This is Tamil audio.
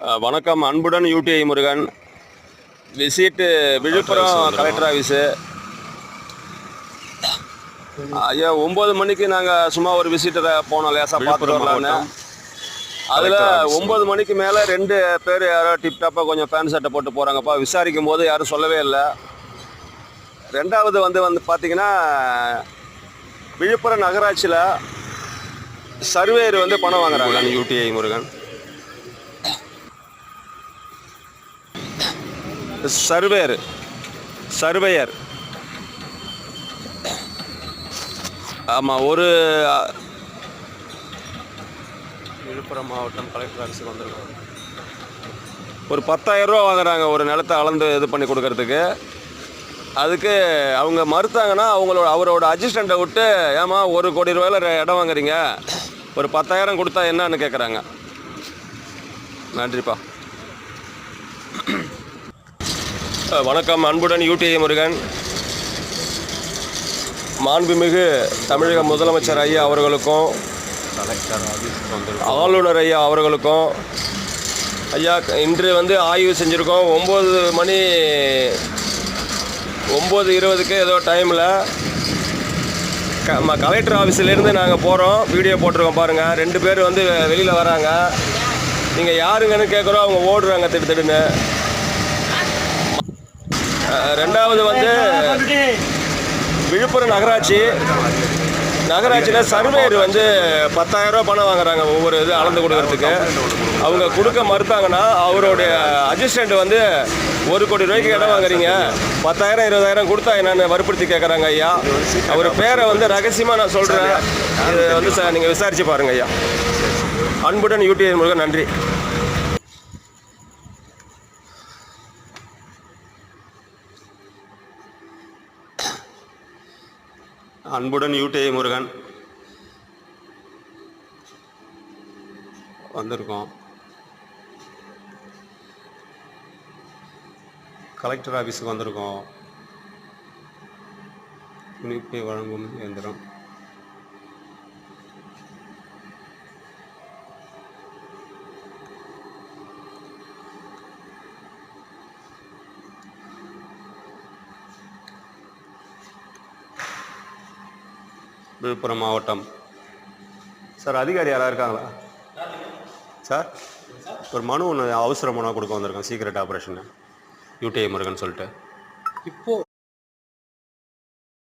வணக்கம். அன்புடன் UTI Murugan. Visit Villupuram collector office. ஐயா 9 மணிக்கு நாங்கள் சும்மா ஒரு விசிட்டரை போனோம், லேசாக பார்த்துட்டு வரலான்னு. அதில் 9 மணிக்கு மேலே 2 பேர் யாரோ டிப்டாப்பாக கொஞ்சம் பேண்ட் சட்டை போட்டு போகிறாங்கப்பா. விசாரிக்கும் போது யாரும் சொல்லவே இல்லை. ரெண்டாவது வந்து பார்த்திங்கன்னா, விழுப்புரம் நகராட்சியில் சர்வேயர் வந்து பணம் வாங்குறாங்க. யூடிஐ முருகன் சர்வேயர் ஆமாம். விழுப்புரம் மாவட்டம் கலெக்டர் ஆஃபீஸுக்கு வந்திருக்காங்க. ஒரு 10,000 ரூபா வாங்குறாங்க ஒரு நிலத்தை அளந்து இது பண்ணி கொடுக்கறதுக்கு. அதுக்கு அவங்க மறுத்தாங்கன்னா அவரோட அசிஸ்டண்ட்டை விட்டு, ஏமா 1 கோடி ரூபாயில் இடம் வாங்குறீங்க, ஒரு 10,000 கொடுத்தா என்னன்னு கேட்குறாங்க. நன்றிப்பா. வணக்கம். அன்புடன் யூடிஐ முருகன். மாண்புமிகு தமிழக முதலமைச்சர் ஐயா அவர்களுக்கும், ஆளுநர் ஐயா அவர்களுக்கும், ஐயா இன்று வந்து ஆய்வு செஞ்சுருக்கோம். 9:20க்கு ஏதோ டைமில் கலெக்டர் ஆஃபீஸிலேருந்து நாங்கள் போகிறோம். வீடியோ போட்டிருக்கோம் பாருங்கள். 2 பேர் வந்து வெளியில் வராங்க. நீங்கள் யாருங்கன்னு கேட்குறோம், அவங்க ஓடுறாங்க திடுன்னு. ரெண்டாவது வந்து விழுப்புரம் நகராட்சியில் சர்வேயர் வந்து 10,000 ரூபா பணம் வாங்குறாங்க ஒவ்வொரு இது அளந்து கொடுக்கறதுக்கு. அவங்க கொடுக்க மறுத்தாங்கன்னா அவருடைய அசிஸ்டண்ட் வந்து 1 கோடி ரூபாய்க்கு இடம் வாங்குறீங்க, 10,000 20,000 கொடுத்தா என்னென்னு வற்புறுத்தி கேட்குறாங்க ஐயா. அவர் பேரை வந்து ரகசியமாக நான் சொல்கிறேன். இது வந்து நீங்கள் விசாரித்து பாருங்கள் ஐயா. அன்புடன் யூடிஐ முருகன். நன்றி. அன்புடன் யூடிஐ முருகன் வந்திருக்கோம். கலெக்டர் ஆஃபீஸுக்கு வந்திருக்கோம். குடிப்பை வழங்கும் இயந்திரம். விழுப்புரம் மாவட்டம். சார், அதிகாரி யாராக இருக்காங்களா சார்? ஒரு மனு ஒன்று அவசர மனு கொடுக்க வந்திருக்கேன். சீக்ரெட் ஆப்ரேஷன் யூடிஐ முருகன் சொல்லிட்டு. இப்போ